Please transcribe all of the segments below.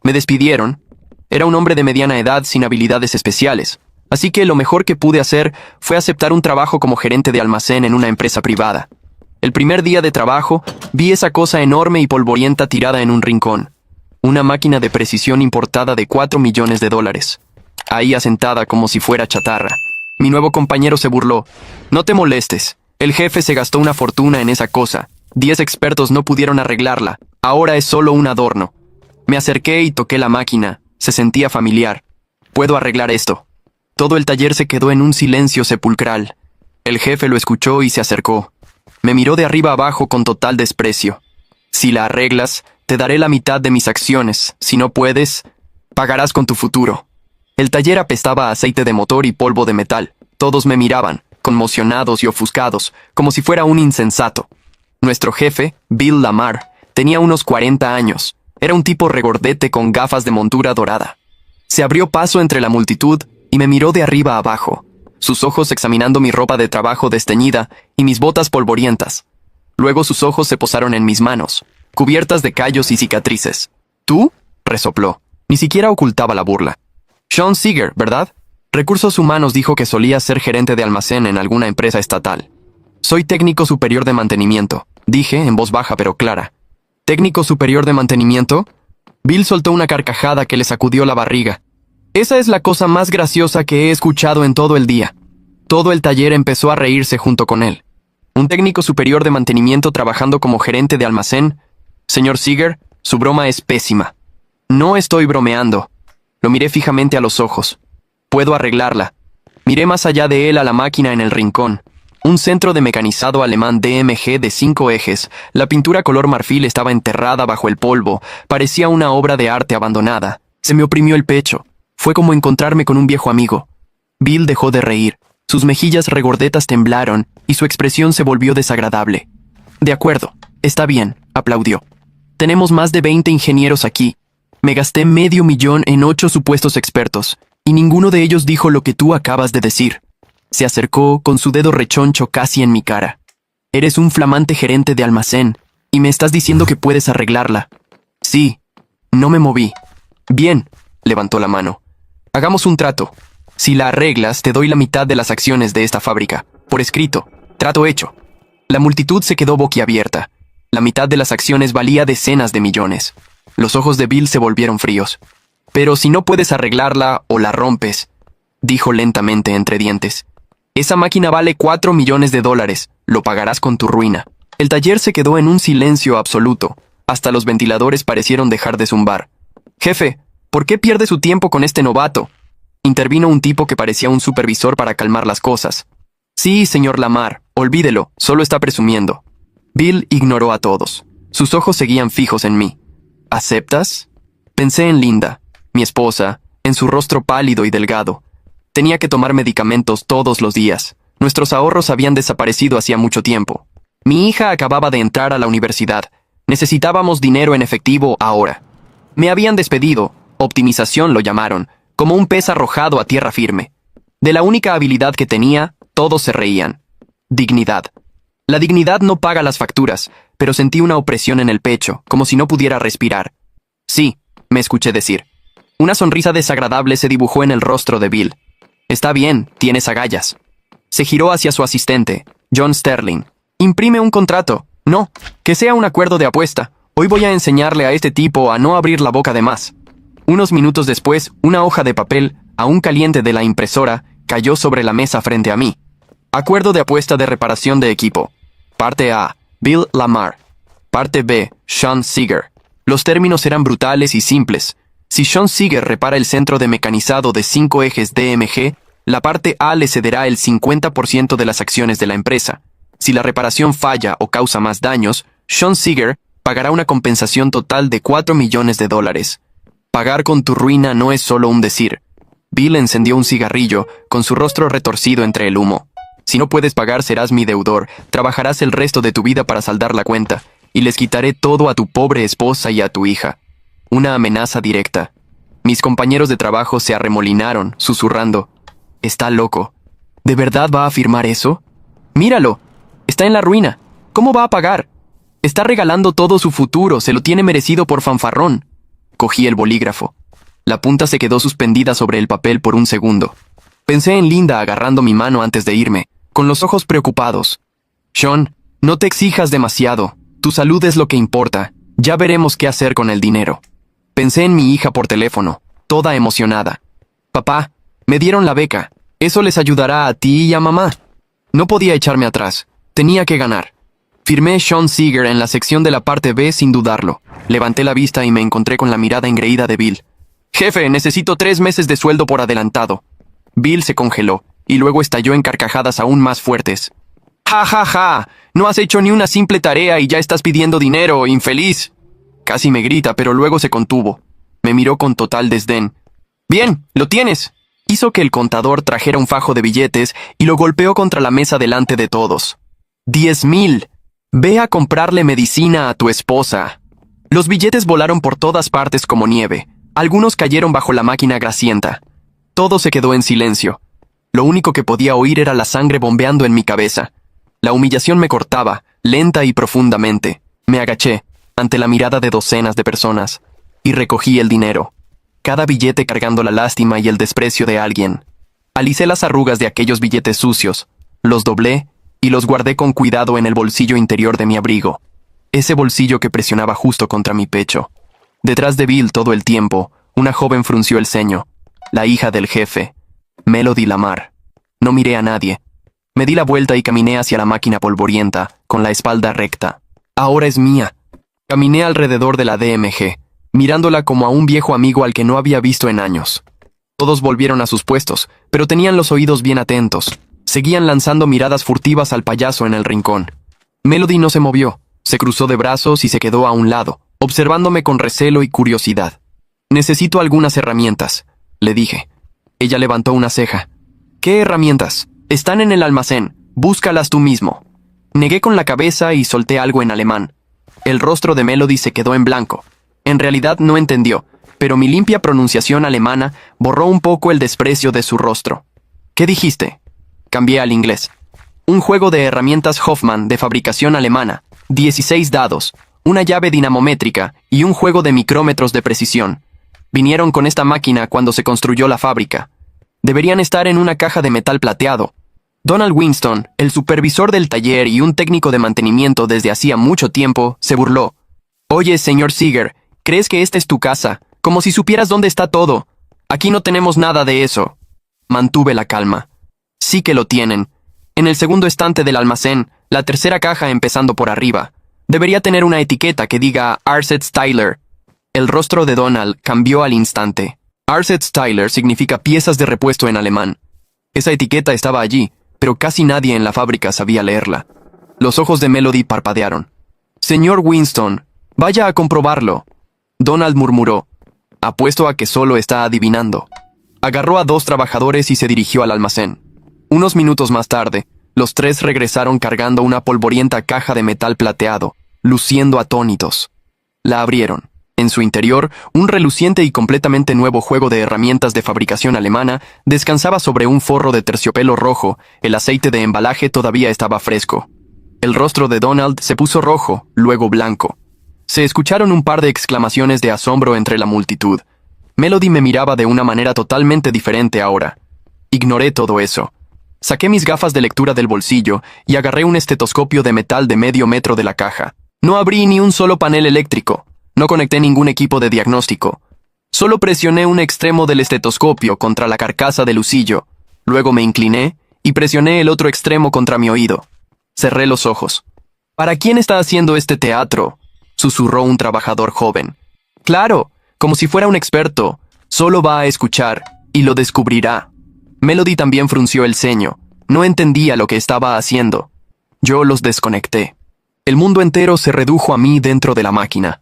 Me despidieron. Era un hombre de mediana edad sin habilidades especiales, así que lo mejor que pude hacer fue aceptar un trabajo como gerente de almacén en una empresa privada. El primer día de trabajo, vi esa cosa enorme y polvorienta tirada en un rincón. Una máquina de precisión importada de $4 millones. Ahí asentada como si fuera chatarra. Mi nuevo compañero se burló. No te molestes. El jefe se gastó una fortuna en esa cosa. 10 expertos no pudieron arreglarla. Ahora es solo un adorno. Me acerqué y toqué la máquina. Se sentía familiar. Puedo arreglar esto. Todo el taller se quedó en un silencio sepulcral. El jefe lo escuchó y se acercó. Me miró de arriba abajo con total desprecio. Si la arreglas, te daré la mitad de mis acciones. Si no puedes, pagarás con tu futuro. El taller apestaba a aceite de motor y polvo de metal. Todos me miraban, conmocionados y ofuscados, como si fuera un insensato. Nuestro jefe, Bill Lamar, tenía unos 40 años. Era un tipo regordete con gafas de montura dorada. Se abrió paso entre la multitud y me miró de arriba abajo, sus ojos examinando mi ropa de trabajo desteñida y mis botas polvorientas. Luego sus ojos se posaron en mis manos, cubiertas de callos y cicatrices. ¿Tú? Resopló. Ni siquiera ocultaba la burla. Sean Seeger, ¿verdad? Recursos Humanos dijo que solía ser gerente de almacén en alguna empresa estatal. Soy técnico superior de mantenimiento, dije en voz baja pero clara. ¿Técnico superior de mantenimiento? Bill soltó una carcajada que le sacudió la barriga. Esa es la cosa más graciosa que he escuchado en todo el día. Todo el taller empezó a reírse junto con él. ¿Un técnico superior de mantenimiento trabajando como gerente de almacén? Señor Seeger, su broma es pésima. No estoy bromeando. Lo miré fijamente a los ojos. Puedo arreglarla. Miré más allá de él a la máquina en el rincón. Un centro de mecanizado alemán DMG de 5 ejes. La pintura color marfil estaba enterrada bajo el polvo. Parecía una obra de arte abandonada. Se me oprimió el pecho. Fue como encontrarme con un viejo amigo. Bill dejó de reír. Sus mejillas regordetas temblaron y su expresión se volvió desagradable. De acuerdo, está bien, aplaudió. Tenemos más de 20 ingenieros aquí. Me gasté $500,000 en 8 supuestos expertos, y ninguno de ellos dijo lo que tú acabas de decir. Se acercó con su dedo rechoncho casi en mi cara. Eres un flamante gerente de almacén, y me estás diciendo que puedes arreglarla. Sí. No me moví. Bien, levantó la mano. Hagamos un trato. Si la arreglas, te doy la mitad de las acciones de esta fábrica. Por escrito. Trato hecho. La multitud se quedó boquiabierta. La mitad de las acciones valía decenas de millones. Los ojos de Bill se volvieron fríos. Pero si no puedes arreglarla o la rompes, dijo lentamente entre dientes. Esa máquina vale $4 millones. Lo pagarás con tu ruina. El taller se quedó en un silencio absoluto. Hasta los ventiladores parecieron dejar de zumbar. Jefe, ¿por qué pierde su tiempo con este novato? Intervino un tipo que parecía un supervisor para calmar las cosas. Sí, señor Lamar, olvídelo, solo está presumiendo. Bill ignoró a todos. Sus ojos seguían fijos en mí. ¿Aceptas? Pensé en Linda, mi esposa, en su rostro pálido y delgado. Tenía que tomar medicamentos todos los días. Nuestros ahorros habían desaparecido hacía mucho tiempo. Mi hija acababa de entrar a la universidad. Necesitábamos dinero en efectivo ahora. Me habían despedido, optimización lo llamaron, como un pez arrojado a tierra firme. De la única habilidad que tenía, todos se reían. Dignidad. La dignidad no paga las facturas, pero sentí una opresión en el pecho, como si no pudiera respirar. Sí, me escuché decir. Una sonrisa desagradable se dibujó en el rostro de Bill. Está bien, tienes agallas. Se giró hacia su asistente, John Sterling. Imprime un contrato. No, que sea un acuerdo de apuesta. Hoy voy a enseñarle a este tipo a no abrir la boca de más. Unos minutos después, una hoja de papel, aún caliente de la impresora, cayó sobre la mesa frente a mí. Acuerdo de apuesta de reparación de equipo. Parte A, Bill Lamar. Parte B, Sean Seeger. Los términos eran brutales y simples. Si Sean Seeger repara el centro de mecanizado de 5 ejes DMG, la parte A le cederá el 50% de las acciones de la empresa. Si la reparación falla o causa más daños, Sean Seeger pagará una compensación total de $4 millones. Pagar con tu ruina no es solo un decir. Bill encendió un cigarrillo, con su rostro retorcido entre el humo. Si no puedes pagar, serás mi deudor. Trabajarás el resto de tu vida para saldar la cuenta, y les quitaré todo a tu pobre esposa y a tu hija. Una amenaza directa. Mis compañeros de trabajo se arremolinaron, susurrando. Está loco. ¿De verdad va a afirmar eso? Míralo. Está en la ruina. ¿Cómo va a pagar? Está regalando todo su futuro, se lo tiene merecido por fanfarrón. Cogí el bolígrafo. La punta se quedó suspendida sobre el papel por un segundo. Pensé en Linda agarrando mi mano antes de irme, con los ojos preocupados. Sean, no te exijas demasiado. Tu salud es lo que importa. Ya veremos qué hacer con el dinero. Pensé en mi hija por teléfono, toda emocionada. Papá, me dieron la beca. Eso les ayudará a ti y a mamá. No podía echarme atrás. Tenía que ganar. Firmé Sean Seeger en la sección de la parte B sin dudarlo. Levanté la vista y me encontré con la mirada engreída de Bill. Jefe, necesito 3 meses de sueldo por adelantado. Bill se congeló, y luego estalló en carcajadas aún más fuertes. ¡Ja, ja, ja! No has hecho ni una simple tarea y ya estás pidiendo dinero, infeliz. Casi me grita, pero luego se contuvo. Me miró con total desdén. Bien, lo tienes. Hizo que el contador trajera un fajo de billetes y lo golpeó contra la mesa delante de todos. 10,000. Ve a comprarle medicina a tu esposa. Los billetes volaron por todas partes como nieve. Algunos cayeron bajo la máquina grasienta. Todo se quedó en silencio. Lo único que podía oír era la sangre bombeando en mi cabeza. La humillación me cortaba, lenta y profundamente. Me agaché, ante la mirada de docenas de personas, y recogí el dinero. Cada billete cargando la lástima y el desprecio de alguien. Alicé las arrugas de aquellos billetes sucios, los doblé y los guardé con cuidado en el bolsillo interior de mi abrigo. Ese bolsillo que presionaba justo contra mi pecho. Detrás de Bill todo el tiempo, una joven frunció el ceño. La hija del jefe, Melody Lamar. No miré a nadie. Me di la vuelta y caminé hacia la máquina polvorienta, con la espalda recta. Ahora es mía. Caminé alrededor de la DMG, mirándola como a un viejo amigo al que no había visto en años. Todos volvieron a sus puestos, pero tenían los oídos bien atentos. Seguían lanzando miradas furtivas al payaso en el rincón. Melody no se movió, se cruzó de brazos y se quedó a un lado, observándome con recelo y curiosidad. Necesito algunas herramientas, le dije. Ella levantó una ceja. ¿Qué herramientas? Están en el almacén, búscalas tú mismo. Negué con la cabeza y solté algo en alemán. El rostro de Melody se quedó en blanco. En realidad no entendió, pero mi limpia pronunciación alemana borró un poco el desprecio de su rostro. ¿Qué dijiste? Cambié al inglés. Un juego de herramientas Hoffman de fabricación alemana, 16 dados, una llave dinamométrica y un juego de micrómetros de precisión. Vinieron con esta máquina cuando se construyó la fábrica. Deberían estar en una caja de metal plateado. Donald Winston, el supervisor del taller y un técnico de mantenimiento desde hacía mucho tiempo, se burló. Oye, señor Seeger, ¿crees que esta es tu casa? Como si supieras dónde está todo. Aquí no tenemos nada de eso. Mantuve la calma. Sí que lo tienen. En el segundo estante del almacén, la tercera caja empezando por arriba. Debería tener una etiqueta que diga Arset Styler. El rostro de Donald cambió al instante. Arset Styler significa piezas de repuesto en alemán. Esa etiqueta estaba allí, pero casi nadie en la fábrica sabía leerla. Los ojos de Melody parpadearon. Señor Winston, vaya a comprobarlo. Donald murmuró. Apuesto a que solo está adivinando. Agarró a 2 trabajadores y se dirigió al almacén. Unos minutos más tarde, los 3 regresaron cargando una polvorienta caja de metal plateado, luciendo atónitos. La abrieron. En su interior, un reluciente y completamente nuevo juego de herramientas de fabricación alemana descansaba sobre un forro de terciopelo rojo. El aceite de embalaje todavía estaba fresco. El rostro de Donald se puso rojo, luego blanco. Se escucharon un par de exclamaciones de asombro entre la multitud. Melody me miraba de una manera totalmente diferente ahora. Ignoré todo eso. Saqué mis gafas de lectura del bolsillo y agarré un estetoscopio de metal de medio metro de la caja. No abrí ni un solo panel eléctrico. No conecté ningún equipo de diagnóstico. Solo presioné un extremo del estetoscopio contra la carcasa del husillo. Luego me incliné y presioné el otro extremo contra mi oído. Cerré los ojos. ¿Para quién está haciendo este teatro?, susurró un trabajador joven. Claro, como si fuera un experto. Solo va a escuchar y lo descubrirá. Melody también frunció el ceño. No entendía lo que estaba haciendo. Yo los desconecté. El mundo entero se redujo a mí dentro de la máquina.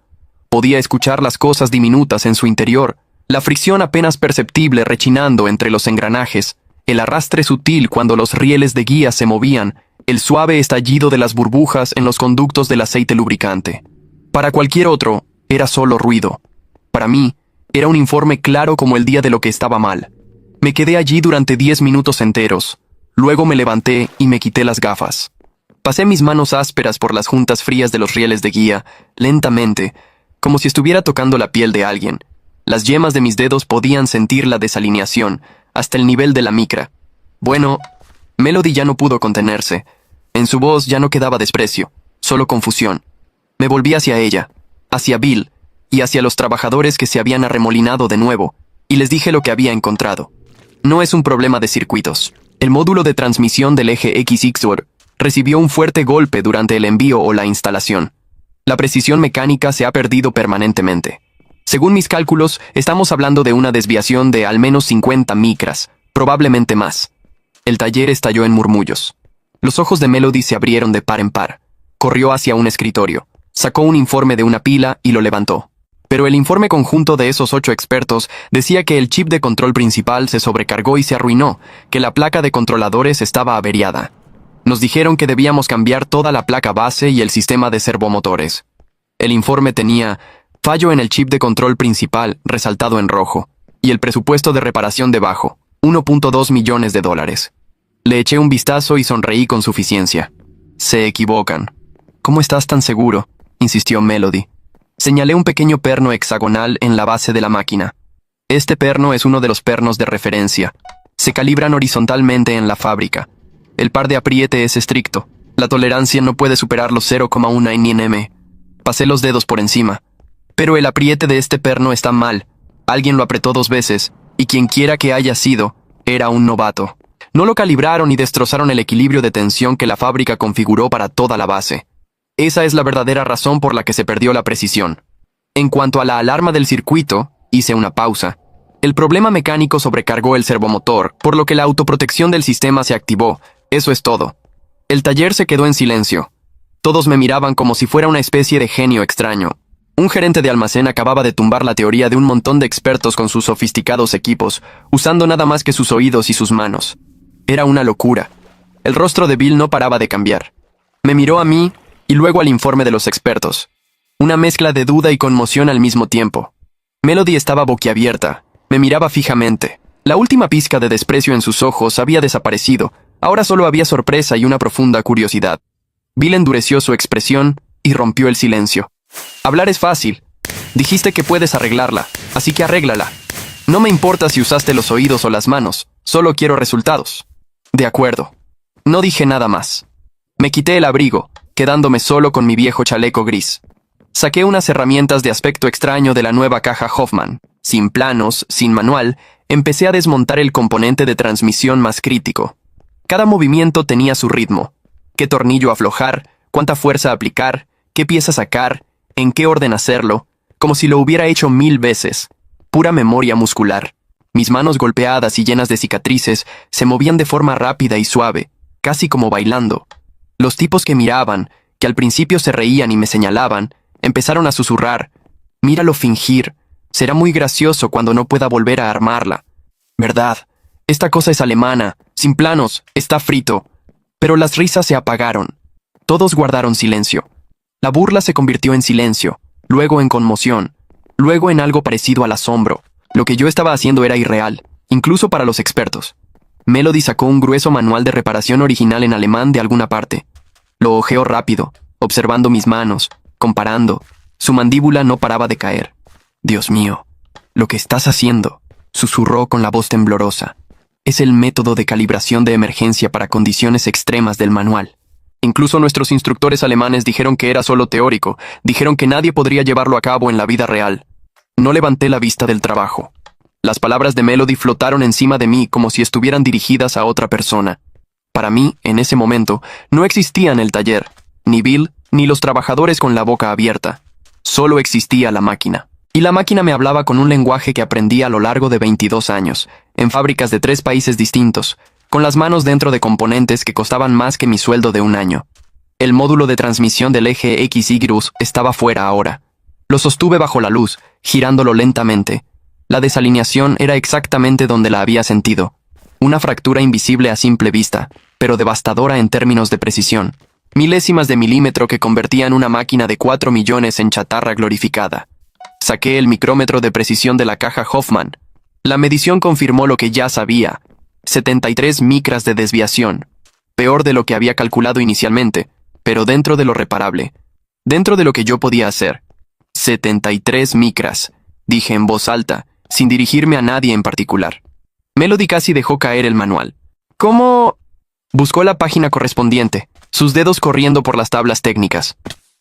Podía escuchar las cosas diminutas en su interior, la fricción apenas perceptible rechinando entre los engranajes, el arrastre sutil cuando los rieles de guía se movían, el suave estallido de las burbujas en los conductos del aceite lubricante. Para cualquier otro, era solo ruido. Para mí, era un informe claro como el día de lo que estaba mal. Me quedé allí durante 10 minutos enteros. Luego me levanté y me quité las gafas. Pasé mis manos ásperas por las juntas frías de los rieles de guía, lentamente, como si estuviera tocando la piel de alguien, Las yemas de mis dedos podían sentir la desalineación, hasta el nivel de la micra. Bueno, Melody ya no pudo contenerse. En su voz ya no quedaba desprecio, solo confusión. Me volví hacia ella, hacia Bill, y hacia los trabajadores que se habían arremolinado de nuevo, y les dije lo que había encontrado. No es un problema de circuitos. El módulo de transmisión del eje XXOR recibió un fuerte golpe durante el envío o la instalación. La precisión mecánica se ha perdido permanentemente. Según mis cálculos, estamos hablando de una desviación de al menos 50 micras, probablemente más. El taller estalló en murmullos. Los ojos de Melody se abrieron de par en par. Corrió hacia un escritorio, sacó un informe de una pila y lo levantó. Pero el informe conjunto de esos 8 expertos decía que el chip de control principal se sobrecargó y se arruinó, que la placa de controladores estaba averiada. Nos dijeron que debíamos cambiar toda la placa base y el sistema de servomotores. El informe tenía fallo en el chip de control principal, resaltado en rojo, y el presupuesto de reparación debajo, $1.2 millones. Le eché un vistazo y sonreí con suficiencia. Se equivocan. ¿Cómo estás tan seguro?, insistió Melody. Señalé un pequeño perno hexagonal en la base de la máquina. Este perno es uno de los pernos de referencia. Se calibran horizontalmente en la fábrica. El par de apriete es estricto. La tolerancia no puede superar los 0,1 nm. Pasé los dedos por encima. Pero el apriete de este perno está mal. Alguien lo apretó 2 veces, y quienquiera que haya sido, era un novato. No lo calibraron y destrozaron el equilibrio de tensión que la fábrica configuró para toda la base. Esa es la verdadera razón por la que se perdió la precisión. En cuanto a la alarma del circuito, hice una pausa. El problema mecánico sobrecargó el servomotor, por lo que la autoprotección del sistema se activó. Eso es todo. El taller se quedó en silencio. Todos me miraban como si fuera una especie de genio extraño. Un gerente de almacén acababa de tumbar la teoría de un montón de expertos con sus sofisticados equipos, usando nada más que sus oídos y sus manos. Era una locura. El rostro de Bill no paraba de cambiar. Me miró a mí y luego al informe de los expertos. Una mezcla de duda y conmoción al mismo tiempo. Melody estaba boquiabierta. Me miraba fijamente. La última pizca de desprecio en sus ojos había desaparecido. Ahora solo había sorpresa y una profunda curiosidad. Bill endureció su expresión y rompió el silencio. Hablar es fácil. Dijiste que puedes arreglarla, así que arréglala. No me importa si usaste los oídos o las manos, solo quiero resultados. De acuerdo. No dije nada más. Me quité el abrigo, quedándome solo con mi viejo chaleco gris. Saqué unas herramientas de aspecto extraño de la nueva caja Hoffman. Sin planos, sin manual, empecé a desmontar el componente de transmisión más crítico. Cada movimiento tenía su ritmo. Qué tornillo aflojar, cuánta fuerza aplicar, qué pieza sacar, en qué orden hacerlo, como si lo hubiera hecho 1000 veces. Pura memoria muscular. Mis manos golpeadas y llenas de cicatrices se movían de forma rápida y suave, casi como bailando. Los tipos que miraban, que al principio se reían y me señalaban, empezaron a susurrar. Míralo fingir. Será muy gracioso cuando no pueda volver a armarla. ¿Verdad? Esta cosa es alemana, sin planos, está frito. Pero las risas se apagaron. Todos guardaron silencio. La burla se convirtió en silencio, luego en conmoción, luego en algo parecido al asombro. Lo que yo estaba haciendo era irreal, incluso para los expertos. Melody sacó un grueso manual de reparación original en alemán de alguna parte. Lo hojeó rápido, observando mis manos, comparando. Su mandíbula no paraba de caer. Dios mío, lo que estás haciendo, susurró con la voz temblorosa. Es el método de calibración de emergencia para condiciones extremas del manual. Incluso nuestros instructores alemanes dijeron que era solo teórico, dijeron que nadie podría llevarlo a cabo en la vida real. No levanté la vista del trabajo. Las palabras de Melody flotaron encima de mí como si estuvieran dirigidas a otra persona. Para mí, en ese momento, no existían el taller, ni Bill, ni los trabajadores con la boca abierta. Solo existía la máquina. Y la máquina me hablaba con un lenguaje que aprendí a lo largo de 22 años, en fábricas de 3 países distintos, con las manos dentro de componentes que costaban más que mi sueldo de un año. El módulo de transmisión del eje XY estaba fuera ahora. Lo sostuve bajo la luz, girándolo lentamente. La desalineación era exactamente donde la había sentido. Una fractura invisible a simple vista, pero devastadora en términos de precisión. Milésimas de milímetro que convertían una máquina de 4 millones en chatarra glorificada. Saqué el micrómetro de precisión de la caja Hoffman. La medición confirmó lo que ya sabía. 73 micras de desviación. Peor de lo que había calculado inicialmente, pero dentro de lo reparable. Dentro de lo que yo podía hacer. 73 micras. dije en voz alta, sin dirigirme a nadie en particular. Melody casi dejó caer el manual. ¿Cómo? Buscó la página correspondiente, sus dedos corriendo por las tablas técnicas.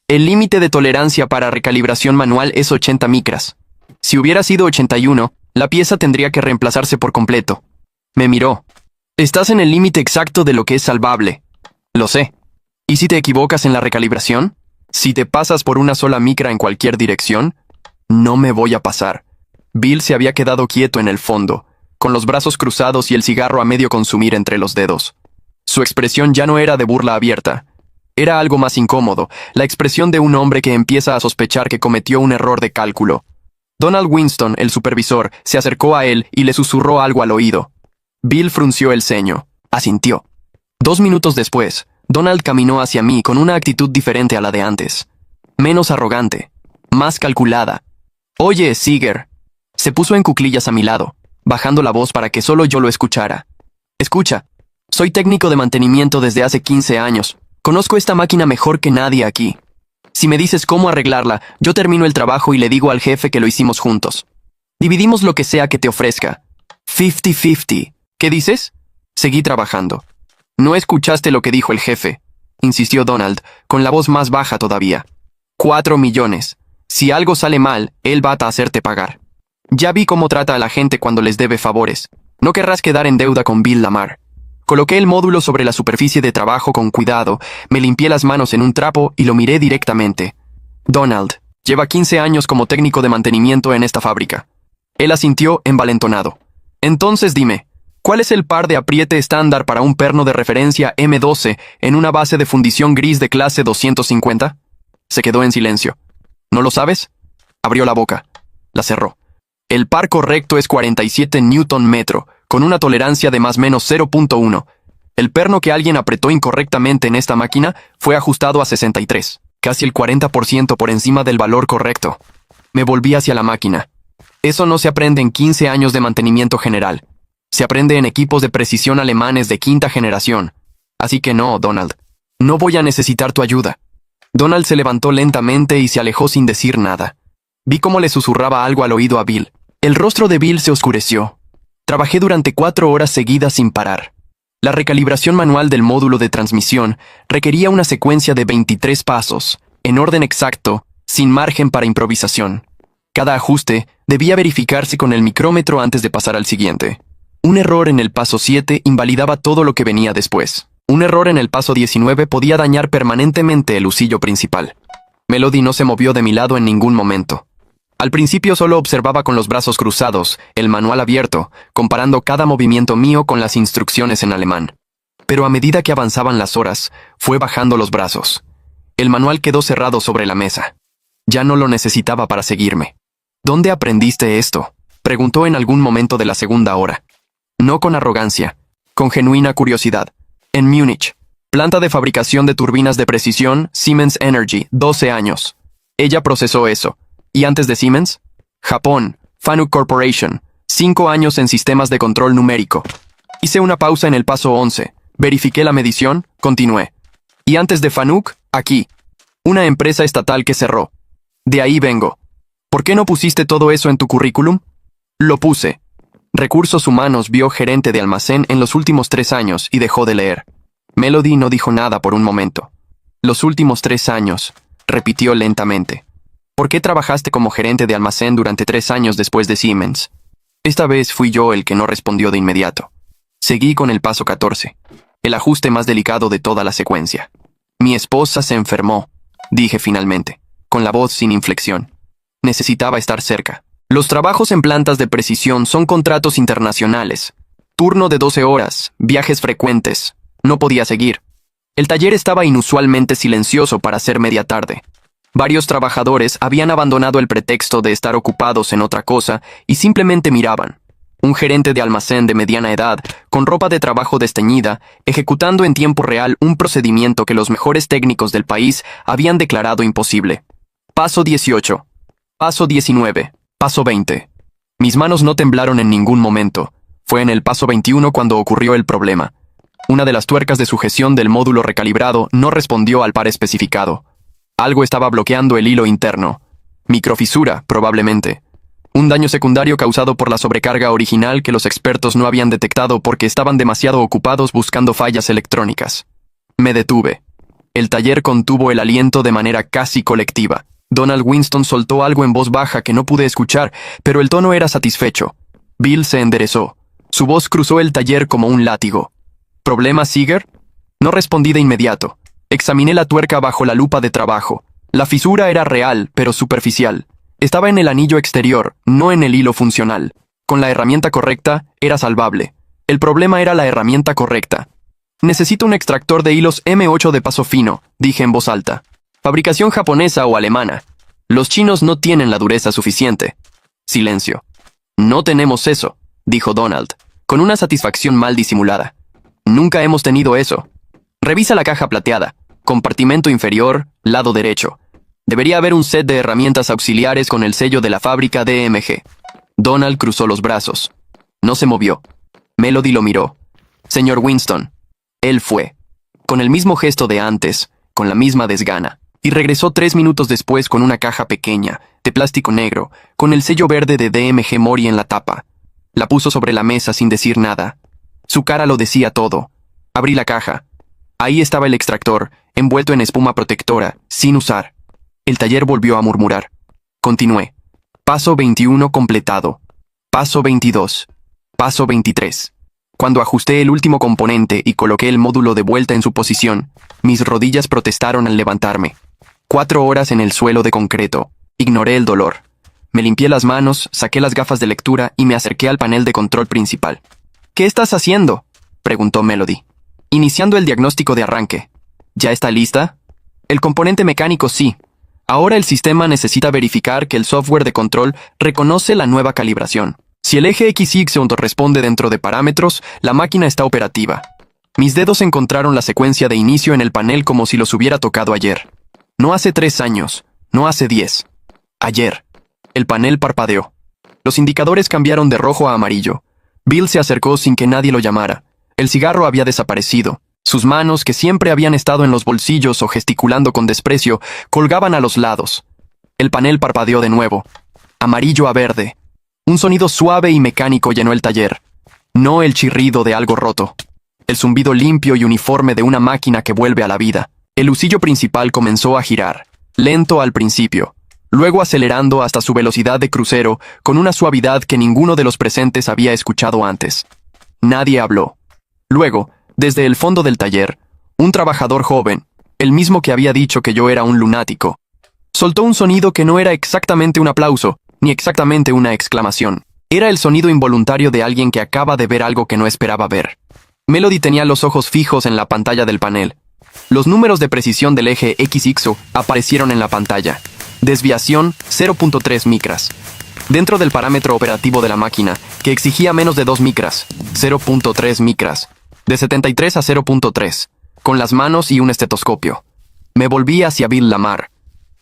El límite de tolerancia para recalibración manual es 80 micras. Si hubiera sido 81, la pieza tendría que reemplazarse por completo. Me miró. Estás en el límite exacto de lo que es salvable. Lo sé. ¿Y si te equivocas en la recalibración? Si te pasas por una sola micra en cualquier dirección, no me voy a pasar. Bill se había quedado quieto en el fondo, con los brazos cruzados y el cigarro a medio consumir entre los dedos. Su expresión ya no era de burla abierta. Era algo más incómodo, la expresión de un hombre que empieza a sospechar que cometió un error de cálculo. Donald Winston, el supervisor, se acercó a él y le susurró algo al oído. Bill frunció el ceño. Asintió. 2 minutos después, Donald caminó hacia mí con una actitud diferente a la de antes. Menos arrogante. Más calculada. «Oye, Seeger». Se puso en cuclillas a mi lado, bajando la voz para que solo yo lo escuchara. «Escucha, soy técnico de mantenimiento desde hace 15 años. Conozco esta máquina mejor que nadie aquí. Si me dices cómo arreglarla, yo termino el trabajo y le digo al jefe que lo hicimos juntos. Dividimos lo que sea que te ofrezca. 50-50. ¿Qué dices?» Seguí trabajando. «No escuchaste lo que dijo el jefe», insistió Donald, con la voz más baja todavía. 4 millones. Si algo sale mal, él va a hacerte pagar. Ya vi cómo trata a la gente cuando les debe favores. No querrás quedar en deuda con Bill Lamar. Coloqué el módulo sobre la superficie de trabajo con cuidado, me limpié las manos en un trapo y lo miré directamente. «Donald, lleva 15 años como técnico de mantenimiento en esta fábrica». Él asintió envalentonado. «Entonces dime, ¿cuál es el par de apriete estándar para un perno de referencia M12 en una base de fundición gris de clase 250? Se quedó en silencio. ¿No lo sabes? Abrió la boca. La cerró. El par correcto es 47 Newton metro, con una tolerancia de más o menos 0.1. El perno que alguien apretó incorrectamente en esta máquina fue ajustado a 63, casi el 40% por encima del valor correcto. Me volví hacia la máquina. Eso no se aprende en 15 años de mantenimiento general. Se aprende en equipos de precisión alemanes de 5ª generación. Así que no, Donald. No voy a necesitar tu ayuda. Donald se levantó lentamente y se alejó sin decir nada. Vi cómo le susurraba algo al oído a Bill. El rostro de Bill se oscureció. Trabajé durante 4 horas seguidas sin parar. La recalibración manual del módulo de transmisión requería una secuencia de 23 pasos, en orden exacto, sin margen para improvisación. Cada ajuste debía verificarse con el micrómetro antes de pasar al siguiente. Un error en el paso 7 invalidaba todo lo que venía después. Un error en el paso 19 podía dañar permanentemente el husillo principal. Melody no se movió de mi lado en ningún momento. Al principio solo observaba con los brazos cruzados, el manual abierto, comparando cada movimiento mío con las instrucciones en alemán. Pero a medida que avanzaban las horas, fue bajando los brazos. El manual quedó cerrado sobre la mesa. Ya no lo necesitaba para seguirme. «¿Dónde aprendiste esto?», preguntó en algún momento de la segunda hora. No con arrogancia, con genuina curiosidad. «En Múnich. Planta de fabricación de turbinas de precisión, Siemens Energy, 12 años. Ella procesó eso. ¿Y antes de Siemens? Japón, Fanuc Corporation, 5 años en sistemas de control numérico. Hice una pausa en el paso 11, verifiqué la medición, continué. Y antes de Fanuc, aquí. Una empresa estatal que cerró. De ahí vengo. ¿Por qué no pusiste todo eso en tu currículum?» Lo puse. Recursos humanos vio gerente de almacén en los últimos 3 años y dejó de leer. Melody no dijo nada por un momento. «Los últimos 3 años», repitió lentamente. «¿Por qué trabajaste como gerente de almacén durante 3 años después de Siemens?» Esta vez fui yo el que no respondió de inmediato. Seguí con el paso 14, el ajuste más delicado de toda la secuencia. «Mi esposa se enfermó», dije finalmente, con la voz sin inflexión. Necesitaba estar cerca. Los trabajos en plantas de precisión son contratos internacionales. Turno de 12 horas, viajes frecuentes. No podía seguir. El taller estaba inusualmente silencioso para ser media tarde. Varios trabajadores habían abandonado el pretexto de estar ocupados en otra cosa y simplemente miraban. Un gerente de almacén de mediana edad, con ropa de trabajo desteñida, ejecutando en tiempo real un procedimiento que los mejores técnicos del país habían declarado imposible. Paso 18. Paso 19. Paso 20. Mis manos no temblaron en ningún momento. Fue en el paso 21 cuando ocurrió el problema. Una de las tuercas de sujeción del módulo recalibrado no respondió al par especificado. Algo estaba bloqueando el hilo interno. Microfisura, probablemente. Un daño secundario causado por la sobrecarga original que los expertos no habían detectado porque estaban demasiado ocupados buscando fallas electrónicas. Me detuve. El taller contuvo el aliento de manera casi colectiva. Donald Winston soltó algo en voz baja que no pude escuchar, pero el tono era satisfecho. Bill se enderezó. Su voz cruzó el taller como un látigo. ¿Problema, Seeger? No respondí de inmediato. Examiné la tuerca bajo la lupa de trabajo. La fisura era real, pero superficial. Estaba en el anillo exterior, no en el hilo funcional. Con la herramienta correcta, era salvable. El problema era la herramienta correcta. Necesito un extractor de hilos M8 de paso fino, dije en voz alta. Fabricación japonesa o alemana. Los chinos no tienen la dureza suficiente. Silencio. No tenemos eso, dijo Donald, con una satisfacción mal disimulada. Nunca hemos tenido eso. Revisa la caja plateada. Compartimento inferior, lado derecho. Debería haber un set de herramientas auxiliares con el sello de la fábrica DMG. Donald cruzó los brazos. No se movió. Melody lo miró. Señor Winston. Él fue. Con el mismo gesto de antes, con la misma desgana. Y regresó 3 minutos después con una caja pequeña, de plástico negro, con el sello verde de DMG Mori en la tapa. La puso sobre la mesa sin decir nada. Su cara lo decía todo. Abrí la caja. Ahí estaba el extractor, envuelto en espuma protectora, sin usar. El taller volvió a murmurar. Continué. Paso 21 completado. Paso 22. Paso 23. Cuando ajusté el último componente y coloqué el módulo de vuelta en su posición, mis rodillas protestaron al levantarme. 4 horas en el suelo de concreto. Ignoré el dolor. Me limpié las manos, saqué las gafas de lectura y me acerqué al panel de control principal. ¿Qué estás haciendo?, preguntó Melody. Iniciando el diagnóstico de arranque. ¿Ya está lista? El componente mecánico sí. Ahora el sistema necesita verificar que el software de control reconoce la nueva calibración. Si el eje XY responde dentro de parámetros, la máquina está operativa. Mis dedos encontraron la secuencia de inicio en el panel como si los hubiera tocado ayer. No hace 3 años, no hace 10. Ayer. El panel parpadeó. Los indicadores cambiaron de rojo a amarillo. Bill se acercó sin que nadie lo llamara. El cigarro había desaparecido. Sus manos, que siempre habían estado en los bolsillos o gesticulando con desprecio, colgaban a los lados. El panel parpadeó de nuevo. Amarillo a verde. Un sonido suave y mecánico llenó el taller. No el chirrido de algo roto. El zumbido limpio y uniforme de una máquina que vuelve a la vida. El husillo principal comenzó a girar, lento al principio, luego acelerando hasta su velocidad de crucero con una suavidad que ninguno de los presentes había escuchado antes. Nadie habló. Luego, desde el fondo del taller, un trabajador joven, el mismo que había dicho que yo era un lunático, soltó un sonido que no era exactamente un aplauso, ni exactamente una exclamación. Era el sonido involuntario de alguien que acaba de ver algo que no esperaba ver. Melody tenía los ojos fijos en la pantalla del panel. Los números de precisión del eje XY aparecieron en la pantalla. Desviación 0.3 micras. Dentro del parámetro operativo de la máquina, que exigía menos de 2 micras, 0.3 micras. De 73 a 0.3, con las manos y un estetoscopio. Me volví hacia Bill Lamar.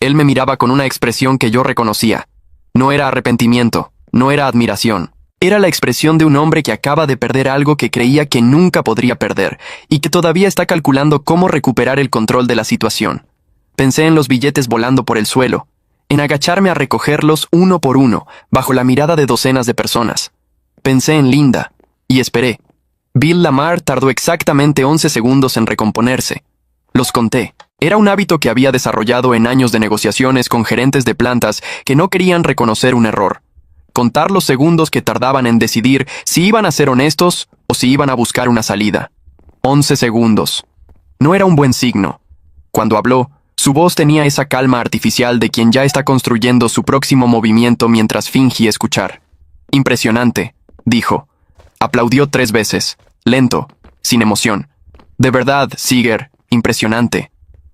Él me miraba con una expresión que yo reconocía. No era arrepentimiento, no era admiración. Era la expresión de un hombre que acaba de perder algo que creía que nunca podría perder, y que todavía está calculando cómo recuperar el control de la situación. Pensé en los billetes volando por el suelo, en agacharme a recogerlos uno por uno, bajo la mirada de docenas de personas. Pensé en Linda, y esperé. Bill Lamar tardó exactamente 11 segundos en recomponerse. Los conté. Era un hábito que había desarrollado en años de negociaciones con gerentes de plantas que no querían reconocer un error. Contar los segundos que tardaban en decidir si iban a ser honestos o si iban a buscar una salida. 11 segundos. No era un buen signo. Cuando habló, su voz tenía esa calma artificial de quien ya está construyendo su próximo movimiento mientras fingía escuchar. Impresionante, dijo. Aplaudió 3 veces, lento, sin emoción. De verdad, Seeger, impresionante.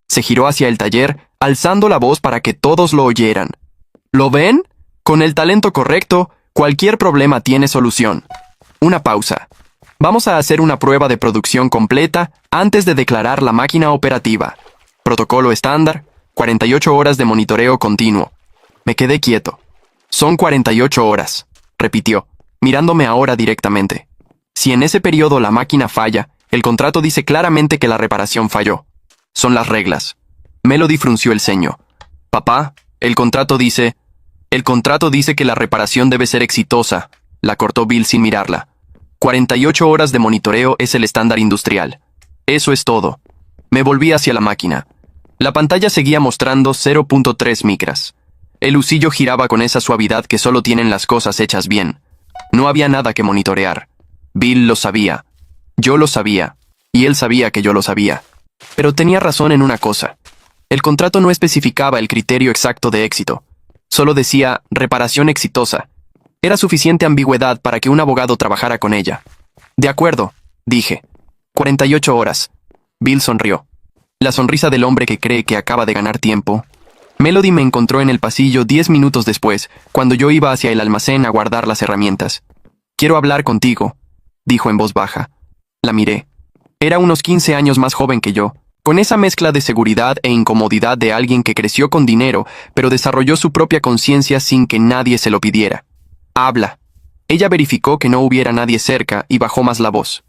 Se giró hacia el taller, alzando la voz para que todos lo oyeran. ¿Lo ven? Con el talento correcto, cualquier problema tiene solución. Una pausa. Vamos a hacer una prueba de producción completa antes de declarar la máquina operativa. Protocolo estándar, 48 horas de monitoreo continuo. Me quedé quieto. Son 48 horas, repitió, mirándome ahora directamente. Si en ese periodo la máquina falla, el contrato dice claramente que la reparación falló. Son las reglas. Melody frunció el ceño. Papá, el contrato dice... El contrato dice que la reparación debe ser exitosa, la cortó Bill sin mirarla. 48 horas de monitoreo es el estándar industrial. Eso es todo. Me volví hacia la máquina. La pantalla seguía mostrando 0.3 micras. El husillo giraba con esa suavidad que solo tienen las cosas hechas bien. No había nada que monitorear. Bill lo sabía. Yo lo sabía. Y él sabía que yo lo sabía. Pero tenía razón en una cosa. El contrato no especificaba el criterio exacto de éxito. Solo decía reparación exitosa. Era suficiente ambigüedad para que un abogado trabajara con ella. De acuerdo, dije. 48 horas. Bill sonrió. La sonrisa del hombre que cree que acaba de ganar tiempo. Melody me encontró en el pasillo 10 minutos después, cuando yo iba hacia el almacén a guardar las herramientas. Quiero hablar contigo, dijo en voz baja. La miré. Era unos 15 años más joven que yo, con esa mezcla de seguridad e incomodidad de alguien que creció con dinero, pero desarrolló su propia conciencia sin que nadie se lo pidiera. Habla. Ella verificó que no hubiera nadie cerca y bajó más la voz.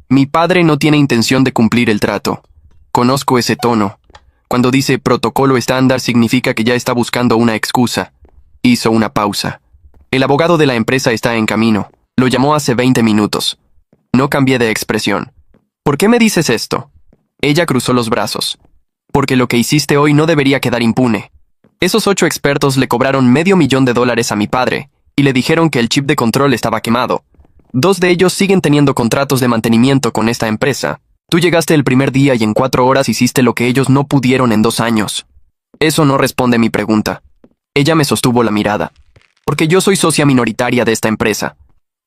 Mi padre no tiene intención de cumplir el trato. Conozco ese tono. Cuando dice protocolo estándar significa que ya está buscando una excusa. Hizo una pausa. El abogado de la empresa está en camino. Lo llamó hace 20 minutos. No cambié de expresión. ¿Por qué me dices esto? Ella cruzó los brazos. Porque lo que hiciste hoy no debería quedar impune. Esos 8 expertos le cobraron $500,000 a mi padre y le dijeron que el chip de control estaba quemado. 2 de ellos siguen teniendo contratos de mantenimiento con esta empresa. Tú llegaste el primer día y en 4 horas hiciste lo que ellos no pudieron en 2 años. Eso no responde mi pregunta. Ella me sostuvo la mirada. Porque yo soy socia minoritaria de esta empresa.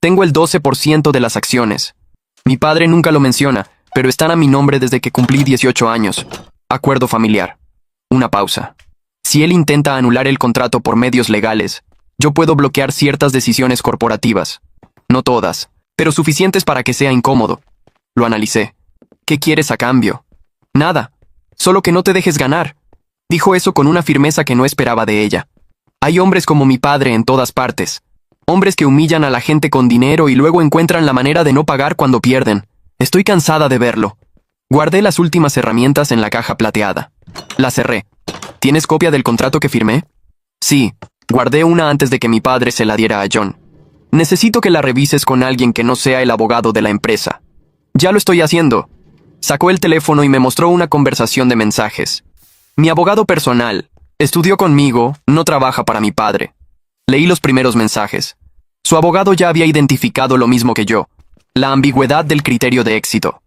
Tengo el 12% de las acciones. Mi padre nunca lo menciona, pero están a mi nombre desde que cumplí 18 años. Acuerdo familiar. Una pausa. Si él intenta anular el contrato por medios legales, yo puedo bloquear ciertas decisiones corporativas. No todas, pero suficientes para que sea incómodo. Lo analicé. ¿Qué quieres a cambio? Nada. Solo que no te dejes ganar. Dijo eso con una firmeza que no esperaba de ella. Hay hombres como mi padre en todas partes. Hombres que humillan a la gente con dinero y luego encuentran la manera de no pagar cuando pierden. Estoy cansada de verlo. Guardé las últimas herramientas en la caja plateada. La cerré. ¿Tienes copia del contrato que firmé? Sí. Guardé una antes de que mi padre se la diera a John. Necesito que la revises con alguien que no sea el abogado de la empresa. Ya lo estoy haciendo. Sacó el teléfono y me mostró una conversación de mensajes. Mi abogado personal. Estudió conmigo, no trabaja para mi padre. Leí los primeros mensajes. Su abogado ya había identificado lo mismo que yo. La ambigüedad del criterio de éxito.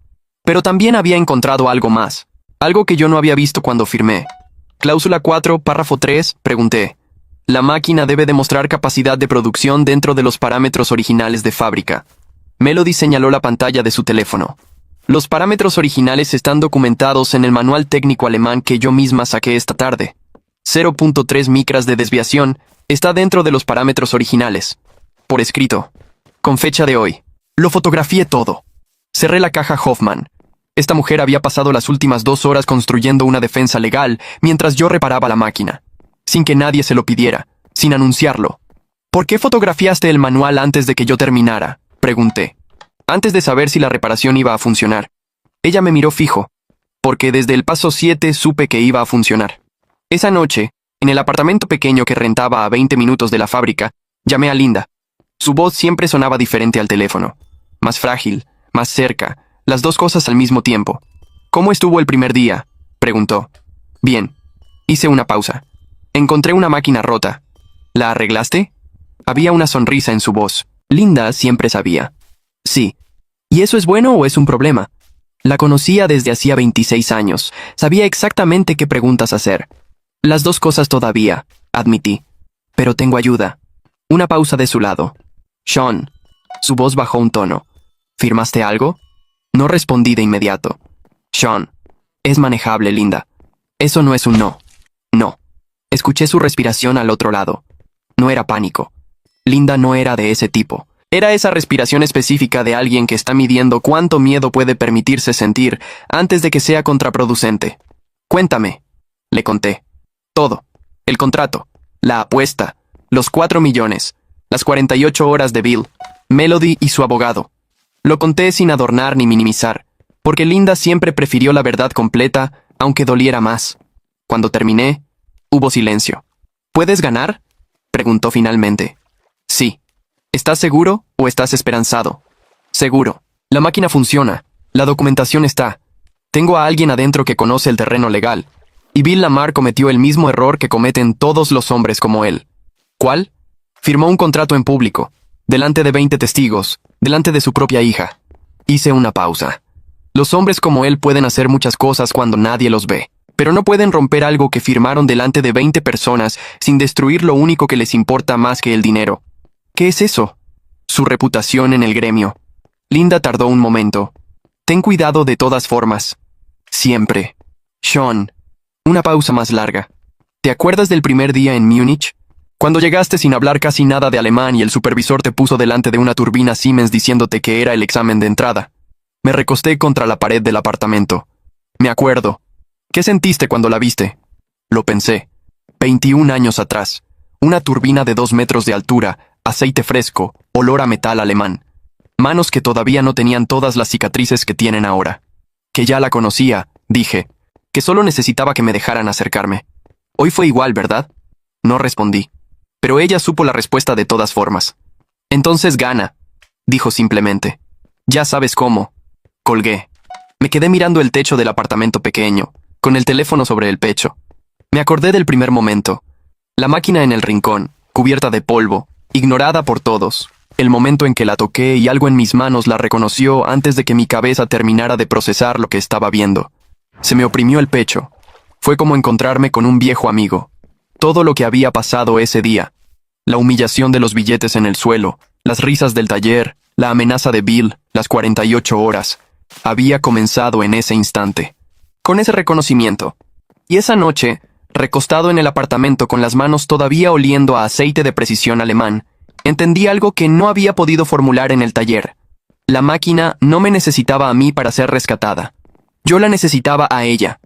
Pero también había encontrado algo más. Algo que yo no había visto cuando firmé. Cláusula 4, párrafo 3, pregunté. La máquina debe demostrar capacidad de producción dentro de los parámetros originales de fábrica. Melody señaló la pantalla de su teléfono. Los parámetros originales están documentados en el manual técnico alemán que yo misma saqué esta tarde. 0.3 micras de desviación está dentro de los parámetros originales. Por escrito. Con fecha de hoy. Lo fotografié todo. Cerré la caja Hoffman. Esta mujer había pasado las últimas 2 horas construyendo una defensa legal mientras yo reparaba la máquina. Sin que nadie se lo pidiera. Sin anunciarlo. ¿Por qué fotografiaste el manual antes de que yo terminara? Pregunté. Antes de saber si la reparación iba a funcionar. Ella me miró fijo. Porque desde el paso 7 supe que iba a funcionar. Esa noche, en el apartamento pequeño que rentaba a 20 minutos de la fábrica, llamé a Linda. Su voz siempre sonaba diferente al teléfono. Más frágil, más cerca, las 2 cosas al mismo tiempo. ¿Cómo estuvo el primer día? Preguntó. Bien. Hice una pausa. Encontré una máquina rota. ¿La arreglaste? Había una sonrisa en su voz. Linda siempre sabía. Sí. ¿Y eso es bueno o es un problema? La conocía desde hacía 26 años. Sabía exactamente qué preguntas hacer. Las 2 cosas todavía, admití. Pero tengo ayuda. Una pausa de su lado. Sean. Su voz bajó un tono. ¿Firmaste algo? No respondí de inmediato. Sean. Es manejable, Linda. Eso no es un no. No. Escuché su respiración al otro lado. No era pánico. Linda no era de ese tipo. Era esa respiración específica de alguien que está midiendo cuánto miedo puede permitirse sentir antes de que sea contraproducente. Cuéntame. Le conté. Todo. El contrato. La apuesta. Los 4 millones. Las 48 horas de Bill. Melody y su abogado. Lo conté sin adornar ni minimizar, porque Linda siempre prefirió la verdad completa, aunque doliera más. Cuando terminé, hubo silencio. ¿Puedes ganar? Preguntó finalmente. Sí. ¿Estás seguro o estás esperanzado? Seguro. La máquina funciona. La documentación está. Tengo a alguien adentro que conoce el terreno legal. Y Bill Lamar cometió el mismo error que cometen todos los hombres como él. ¿Cuál? Firmó un contrato en público, delante de 20 testigos, delante de su propia hija. Hice una pausa. Los hombres como él pueden hacer muchas cosas cuando nadie los ve, pero no pueden romper algo que firmaron delante de 20 personas sin destruir lo único que les importa más que el dinero. ¿Qué es eso? Su reputación en el gremio. Linda tardó un momento. Ten cuidado de todas formas. Siempre. Sean. Una pausa más larga. ¿Te acuerdas del primer día en Múnich? Cuando llegaste sin hablar casi nada de alemán y el supervisor te puso delante de una turbina Siemens diciéndote que era el examen de entrada. Me recosté contra la pared del apartamento. Me acuerdo. ¿Qué sentiste cuando la viste? Lo pensé. 21 años atrás. Una turbina de 2 metros de altura, aceite fresco, olor a metal alemán. Manos que todavía no tenían todas las cicatrices que tienen ahora. Que ya la conocía, dije. Que solo necesitaba que me dejaran acercarme. Hoy fue igual, ¿verdad? No respondí. Pero ella supo la respuesta de todas formas. Entonces gana, dijo simplemente. Ya sabes cómo. Colgué. Me quedé mirando el techo del apartamento pequeño, con el teléfono sobre el pecho. Me acordé del primer momento. La máquina en el rincón, cubierta de polvo, ignorada por todos. El momento en que la toqué y algo en mis manos la reconoció antes de que mi cabeza terminara de procesar lo que estaba viendo. Se me oprimió el pecho. Fue como encontrarme con un viejo amigo. Todo lo que había pasado ese día. La humillación de los billetes en el suelo, las risas del taller, la amenaza de Bill, las 48 horas. Había comenzado en ese instante. Con ese reconocimiento. Y esa noche, recostado en el apartamento con las manos todavía oliendo a aceite de precisión alemán, entendí algo que no había podido formular en el taller. La máquina no me necesitaba a mí para ser rescatada. Yo la necesitaba a ella.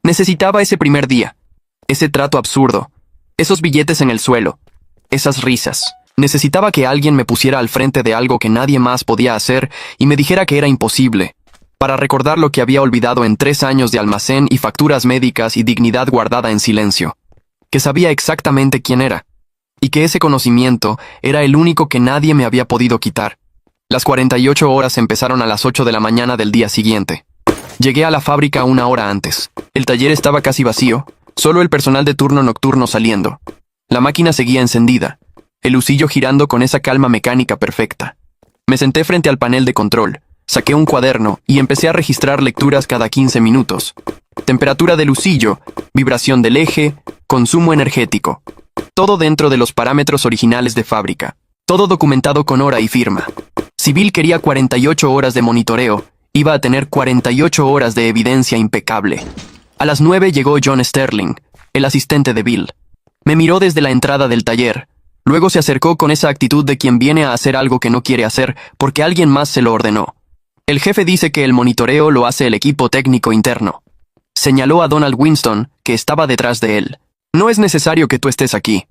Necesitaba ese primer día. Ese trato absurdo. Esos billetes en el suelo. Esas risas. Necesitaba que alguien me pusiera al frente de algo que nadie más podía hacer y me dijera que era imposible. Para recordar lo que había olvidado en 3 años de almacén y facturas médicas y dignidad guardada en silencio. Que sabía exactamente quién era. Y que ese conocimiento era el único que nadie me había podido quitar. Las 48 horas empezaron a las 8 de la mañana del día siguiente. Llegué a la fábrica 1 hora antes. El taller estaba casi vacío, solo el personal de turno nocturno saliendo. La máquina seguía encendida, el lucillo girando con esa calma mecánica perfecta. Me senté frente al panel de control, saqué un cuaderno y empecé a registrar lecturas cada 15 minutos. Temperatura del lucillo, vibración del eje, consumo energético. Todo dentro de los parámetros originales de fábrica. Todo documentado con hora y firma. Si Bill quería 48 horas de monitoreo, iba a tener 48 horas de evidencia impecable. A las 9 llegó John Sterling, el asistente de Bill. Me miró desde la entrada del taller. Luego se acercó con esa actitud de quien viene a hacer algo que no quiere hacer porque alguien más se lo ordenó. El jefe dice que el monitoreo lo hace el equipo técnico interno. Señaló a Donald Winston, que estaba detrás de él. No es necesario que tú estés aquí.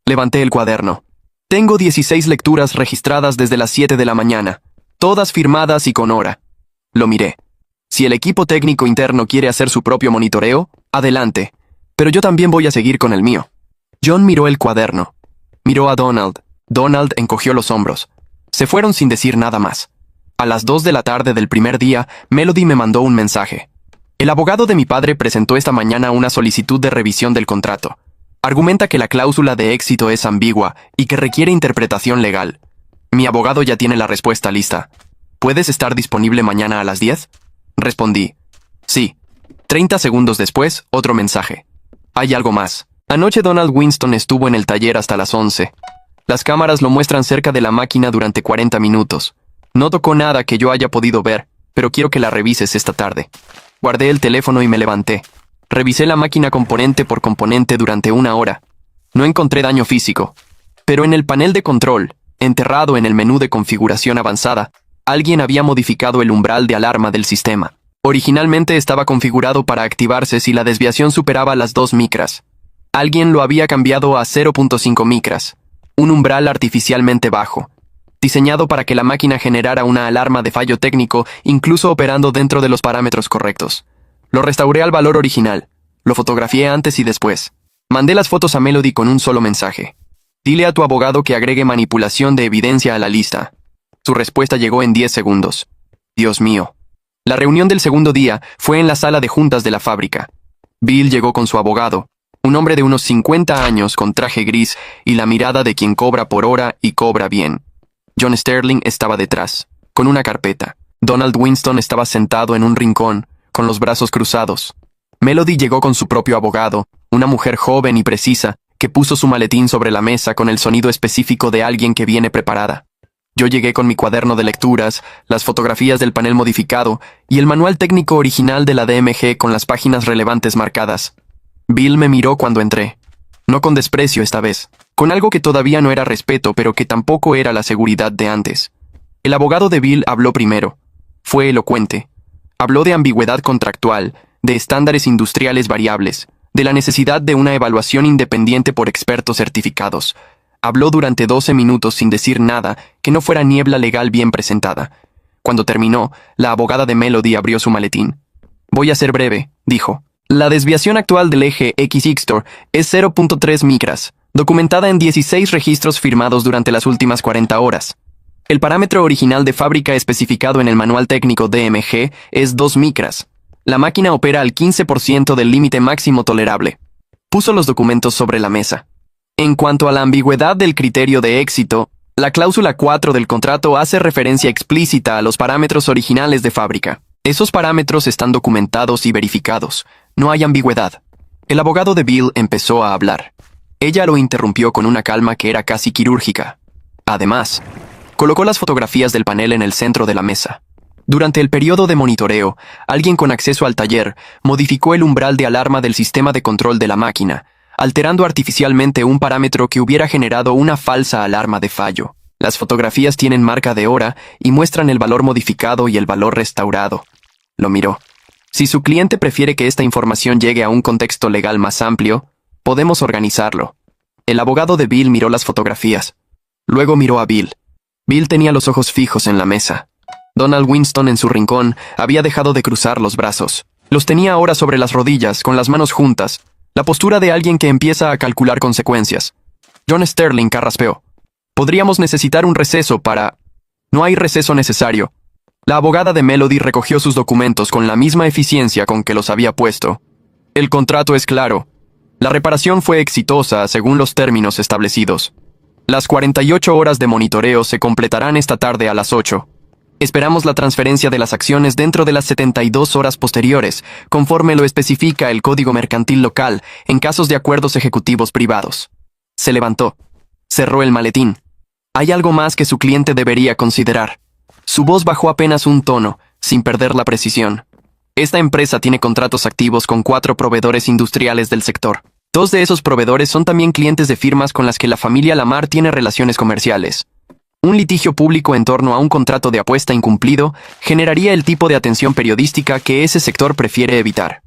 Levanté el cuaderno. Tengo 16 lecturas registradas desde las 7 de la mañana, todas firmadas y con hora. Lo miré. Si el equipo técnico interno quiere hacer su propio monitoreo, adelante, pero yo también voy a seguir con el mío. John miró el cuaderno. Miró a Donald. Donald encogió los hombros. Se fueron sin decir nada más. A las 2 de la tarde del primer día, Melody me mandó un mensaje. El abogado de mi padre presentó esta mañana una solicitud de revisión del contrato. Argumenta que la cláusula de éxito es ambigua y que requiere interpretación legal. Mi abogado ya tiene la respuesta lista. ¿Puedes estar disponible mañana a las 10? Respondí. Sí. 30 segundos después, otro mensaje. Hay algo más. Anoche Donald Winston estuvo en el taller hasta las 11. Las cámaras lo muestran cerca de la máquina durante 40 minutos. No tocó nada que yo haya podido ver, pero quiero que la revises esta tarde. Guardé el teléfono y me levanté. Revisé la máquina componente por componente durante 1 hora. No encontré daño físico. Pero en el panel de control, enterrado en el menú de configuración avanzada, alguien había modificado el umbral de alarma del sistema. Originalmente estaba configurado para activarse si la desviación superaba las 2 micras. Alguien lo había cambiado a 0.5 micras, un umbral artificialmente bajo, diseñado para que la máquina generara una alarma de fallo técnico incluso operando dentro de los parámetros correctos. Lo restauré al valor original, lo fotografié antes y después. Mandé las fotos a Melody con un solo mensaje. Dile a tu abogado que agregue manipulación de evidencia a la lista. Su respuesta llegó en 10 segundos. Dios mío. La reunión del segundo día fue en la sala de juntas de la fábrica. Bill llegó con su abogado, un hombre de unos 50 años con traje gris y la mirada de quien cobra por hora y cobra bien. John Sterling estaba detrás, con una carpeta. Donald Winston estaba sentado en un rincón, con los brazos cruzados. Melody llegó con su propio abogado, una mujer joven y precisa, que puso su maletín sobre la mesa con el sonido específico de alguien que viene preparada. Yo llegué con mi cuaderno de lecturas, las fotografías del panel modificado y el manual técnico original de la DMG con las páginas relevantes marcadas. Bill me miró cuando entré. No con desprecio esta vez, con algo que todavía no era respeto, pero que tampoco era la seguridad de antes. El abogado de Bill habló primero. Fue elocuente. Habló de ambigüedad contractual, de estándares industriales variables, de la necesidad de una evaluación independiente por expertos certificados. Habló durante 12 minutos sin decir nada que no fuera niebla legal bien presentada. Cuando terminó, la abogada de Melody abrió su maletín. Voy a ser breve, dijo. La desviación actual del eje X-Ixtor es 0.3 micras, documentada en 16 registros firmados durante las últimas 40 horas. El parámetro original de fábrica especificado en el manual técnico DMG es 2 micras. La máquina opera al 15% del límite máximo tolerable. Puso los documentos sobre la mesa. En cuanto a la ambigüedad del criterio de éxito, la cláusula 4 del contrato hace referencia explícita a los parámetros originales de fábrica. Esos parámetros están documentados y verificados. No hay ambigüedad. El abogado de Bill empezó a hablar. Ella lo interrumpió con una calma que era casi quirúrgica. Además, colocó las fotografías del panel en el centro de la mesa. Durante el periodo de monitoreo, alguien con acceso al taller modificó el umbral de alarma del sistema de control de la máquina, alterando artificialmente un parámetro que hubiera generado una falsa alarma de fallo. Las fotografías tienen marca de hora y muestran el valor modificado y el valor restaurado. Lo miró. Si su cliente prefiere que esta información llegue a un contexto legal más amplio, podemos organizarlo. El abogado de Bill miró las fotografías. Luego miró a Bill. Bill tenía los ojos fijos en la mesa. Donald Winston en su rincón había dejado de cruzar los brazos. Los tenía ahora sobre las rodillas, con las manos juntas, la postura de alguien que empieza a calcular consecuencias. John Sterling carraspeó. Podríamos necesitar un receso para... No hay receso necesario. La abogada de Melody recogió sus documentos con la misma eficiencia con que los había puesto. El contrato es claro. La reparación fue exitosa según los términos establecidos. Las 48 horas de monitoreo se completarán esta tarde a las 8. Esperamos la transferencia de las acciones dentro de las 72 horas posteriores, conforme lo especifica el Código Mercantil Local, en casos de acuerdos ejecutivos privados. Se levantó. Cerró el maletín. Hay algo más que su cliente debería considerar. Su voz bajó apenas un tono, sin perder la precisión. Esta empresa tiene contratos activos con 4 proveedores industriales del sector. 2 de esos proveedores son también clientes de firmas con las que la familia Lamar tiene relaciones comerciales. Un litigio público en torno a un contrato de apuesta incumplido generaría el tipo de atención periodística que ese sector prefiere evitar.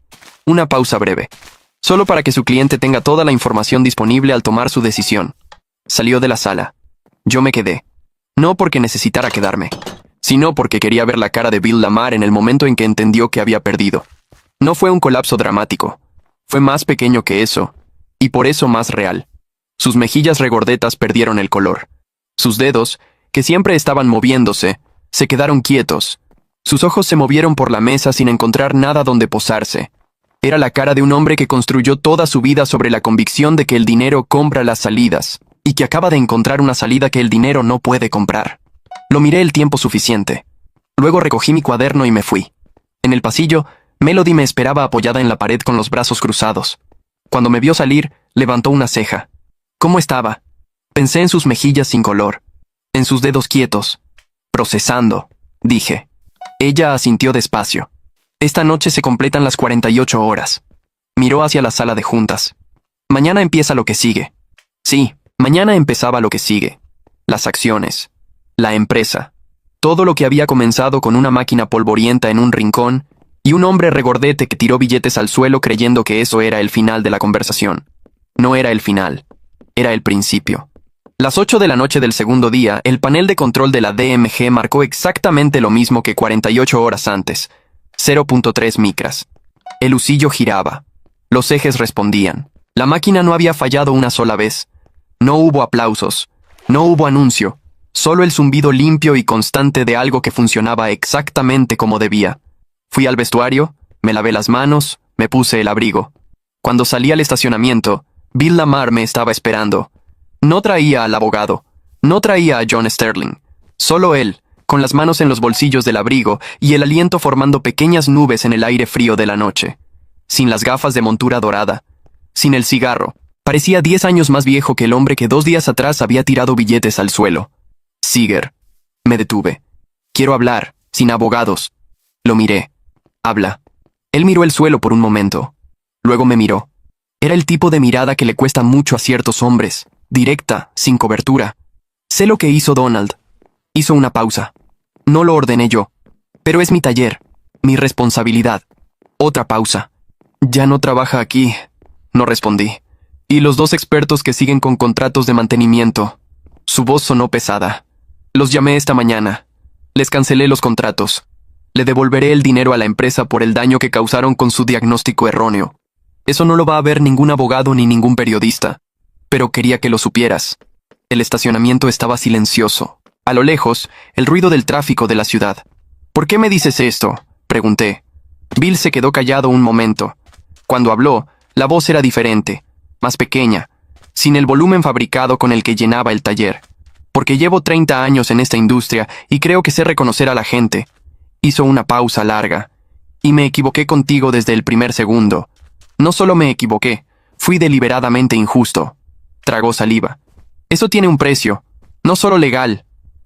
Una pausa breve. Solo para que su cliente tenga toda la información disponible al tomar su decisión. Salió de la sala. Yo me quedé. No porque necesitara quedarme, sino porque quería ver la cara de Bill Lamar en el momento en que entendió que había perdido. No fue un colapso dramático. Fue más pequeño que eso, y por eso más real. Sus mejillas regordetas perdieron el color. Sus dedos, que siempre estaban moviéndose, se quedaron quietos. Sus ojos se movieron por la mesa sin encontrar nada donde posarse. Era la cara de un hombre que construyó toda su vida sobre la convicción de que el dinero compra las salidas, y que acaba de encontrar una salida que el dinero no puede comprar. Lo miré el tiempo suficiente. Luego recogí mi cuaderno y me fui. En el pasillo, Melody me esperaba apoyada en la pared con los brazos cruzados. Cuando me vio salir, levantó una ceja. ¿Cómo estaba? Pensé en sus mejillas sin color, en sus dedos quietos. Procesando, dije. Ella asintió despacio. Esta noche se completan las 48 horas. Miró hacia la sala de juntas. Mañana empieza lo que sigue. Sí, mañana empezaba lo que sigue. Las acciones. La empresa. Todo lo que había comenzado con una máquina polvorienta en un rincón y un hombre regordete que tiró billetes al suelo creyendo que eso era el final de la conversación. No era el final. Era el principio. Las 8 de la noche del segundo día, el panel de control de la DMG marcó exactamente lo mismo que 48 horas antes. 0.3 micras. El husillo giraba. Los ejes respondían. La máquina no había fallado una sola vez. No hubo aplausos. No hubo anuncio. Solo el zumbido limpio y constante de algo que funcionaba exactamente como debía. Fui al vestuario, me lavé las manos, me puse el abrigo. Cuando salí al estacionamiento, Bill Lamar me estaba esperando. No traía al abogado. No traía a John Sterling. Solo él, con las manos en los bolsillos del abrigo y el aliento formando pequeñas nubes en el aire frío de la noche. Sin las gafas de montura dorada. Sin el cigarro. Parecía 10 años más viejo que el hombre que 2 días atrás había tirado billetes al suelo. Seeger. Me detuve. Quiero hablar, sin abogados. Lo miré. Habla. Él miró el suelo por un momento. Luego me miró. Era el tipo de mirada que le cuesta mucho a ciertos hombres. Directa, sin cobertura. Sé lo que hizo Donald. Hizo una pausa. No lo ordené yo. Pero es mi taller. Mi responsabilidad. Otra pausa. Ya no trabaja aquí. No respondí. Y los 2 expertos que siguen con contratos de mantenimiento. Su voz sonó pesada. Los llamé esta mañana. Les cancelé los contratos. Le devolveré el dinero a la empresa por el daño que causaron con su diagnóstico erróneo. Eso no lo va a ver ningún abogado ni ningún periodista. Pero quería que lo supieras. El estacionamiento estaba silencioso. A lo lejos, el ruido del tráfico de la ciudad. ¿Por qué me dices esto?, pregunté. Bill se quedó callado un momento. Cuando habló, la voz era diferente, más pequeña, sin el volumen fabricado con el que llenaba el taller. Porque llevo 30 años en esta industria y creo que sé reconocer a la gente. Hizo una pausa larga. Y me equivoqué contigo desde el primer segundo. No solo me equivoqué, fui deliberadamente injusto. Tragó saliva. Eso tiene un precio, no solo legal.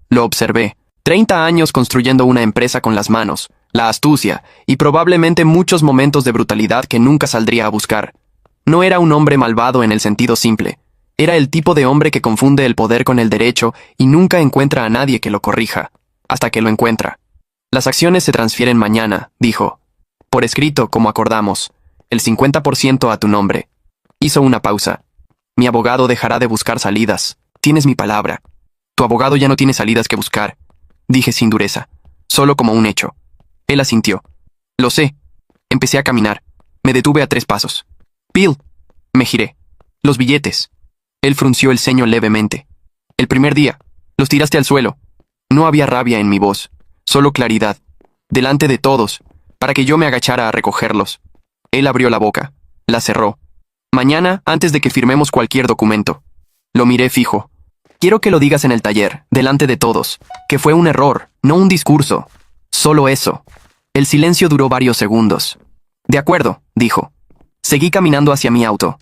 Lo observé. 30 años construyendo una empresa con las manos, la astucia y probablemente muchos momentos de brutalidad que nunca saldría a buscar. No era un hombre malvado en el sentido simple. Era el tipo de hombre que confunde el poder con el derecho y nunca encuentra a nadie que lo corrija, hasta que lo encuentra. Las acciones se transfieren mañana, dijo. Por escrito, como acordamos. El 50% a tu nombre. Hizo una pausa. Mi abogado dejará de buscar salidas. Tienes mi palabra. Tu abogado ya no tiene salidas que buscar. Dije sin dureza. Solo como un hecho. Él asintió. Lo sé. Empecé a caminar. Me detuve a 3 pasos. Bill. Me giré. Los billetes. Él frunció el ceño levemente. El primer día. Los tiraste al suelo. No había rabia en mi voz. Solo claridad. Delante de todos. Para que yo me agachara a recogerlos. Él abrió la boca. La cerró. Mañana, antes de que firmemos cualquier documento. Lo miré fijo. Quiero que lo digas en el taller, delante de todos, que fue un error, no un discurso. Solo eso. El silencio duró varios segundos. De acuerdo, dijo. Seguí caminando hacia mi auto.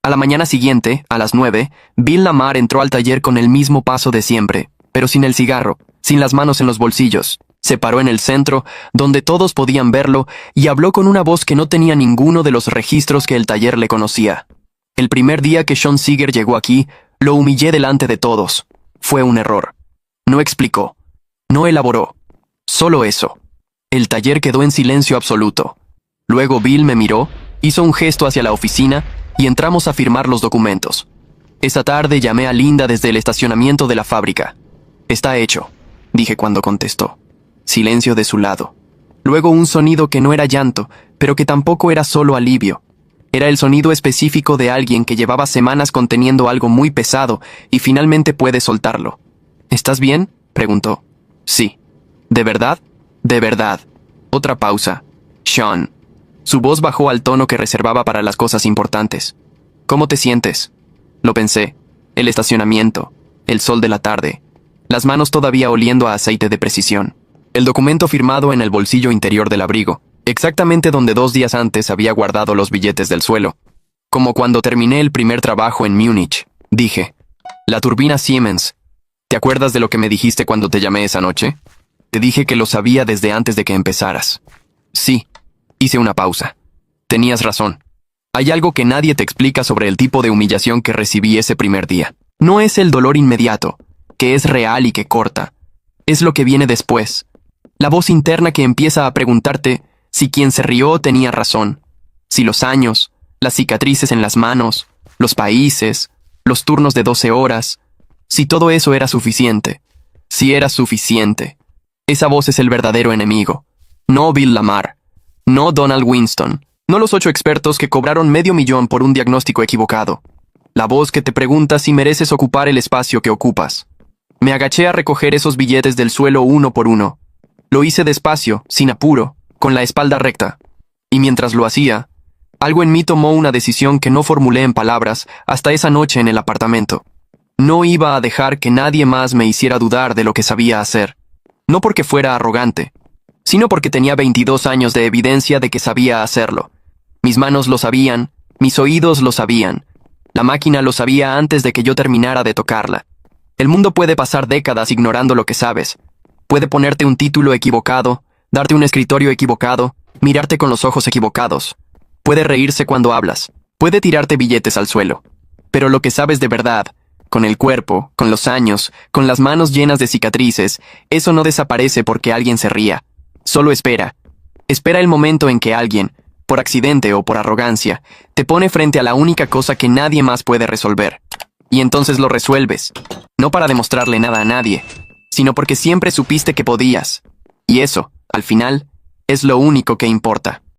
A la mañana siguiente, a las 9, Bill Lamar entró al taller con el mismo paso de siempre, pero sin el cigarro, sin las manos en los bolsillos. Se paró en el centro, donde todos podían verlo, y habló con una voz que no tenía ninguno de los registros que el taller le conocía. El primer día que Sean Seeger llegó aquí, lo humillé delante de todos. Fue un error. No explicó. No elaboró. Solo eso. El taller quedó en silencio absoluto. Luego Bill me miró, hizo un gesto hacia la oficina, y entramos a firmar los documentos. Esa tarde llamé a Linda desde el estacionamiento de la fábrica. Está hecho, dije cuando contestó. Silencio de su lado. Luego un sonido que no era llanto, pero que tampoco era solo alivio. Era el sonido específico de alguien que llevaba semanas conteniendo algo muy pesado y finalmente puede soltarlo. ¿Estás bien?, preguntó. Sí. ¿De verdad? De verdad. Otra pausa. Sean. Su voz bajó al tono que reservaba para las cosas importantes. ¿Cómo te sientes? Lo pensé. El estacionamiento. El sol de la tarde. Las manos todavía oliendo a aceite de precisión. El documento firmado en el bolsillo interior del abrigo, exactamente donde 2 días antes había guardado los billetes del suelo. Como cuando terminé el primer trabajo en Múnich, dije. La turbina Siemens. ¿Te acuerdas de lo que me dijiste cuando te llamé esa noche? Te dije que lo sabía desde antes de que empezaras. Sí. Hice una pausa. Tenías razón. Hay algo que nadie te explica sobre el tipo de humillación que recibí ese primer día. No es el dolor inmediato, que es real y que corta. Es lo que viene después. La voz interna que empieza a preguntarte si quien se rió tenía razón. Si los años, las cicatrices en las manos, los países, los turnos de 12 horas, si todo eso era suficiente. Si era suficiente. Esa voz es el verdadero enemigo. No Bill Lamar. No Donald Winston. No los 8 expertos que cobraron $500,000 por un diagnóstico equivocado. La voz que te pregunta si mereces ocupar el espacio que ocupas. Me agaché a recoger esos billetes del suelo uno por uno. Lo hice despacio, sin apuro, con la espalda recta. Y mientras lo hacía, algo en mí tomó una decisión que no formulé en palabras hasta esa noche en el apartamento. No iba a dejar que nadie más me hiciera dudar de lo que sabía hacer. No porque fuera arrogante, sino porque tenía 22 años de evidencia de que sabía hacerlo. Mis manos lo sabían, mis oídos lo sabían. La máquina lo sabía antes de que yo terminara de tocarla. El mundo puede pasar décadas ignorando lo que sabes. Puede ponerte un título equivocado, darte un escritorio equivocado, mirarte con los ojos equivocados. Puede reírse cuando hablas, puede tirarte billetes al suelo. Pero lo que sabes de verdad, con el cuerpo, con los años, con las manos llenas de cicatrices, eso no desaparece porque alguien se ría. Solo espera. Espera el momento en que alguien, por accidente o por arrogancia, te pone frente a la única cosa que nadie más puede resolver. Y entonces lo resuelves. No para demostrarle nada a nadie, sino porque siempre supiste que podías. Y eso, al final, es lo único que importa.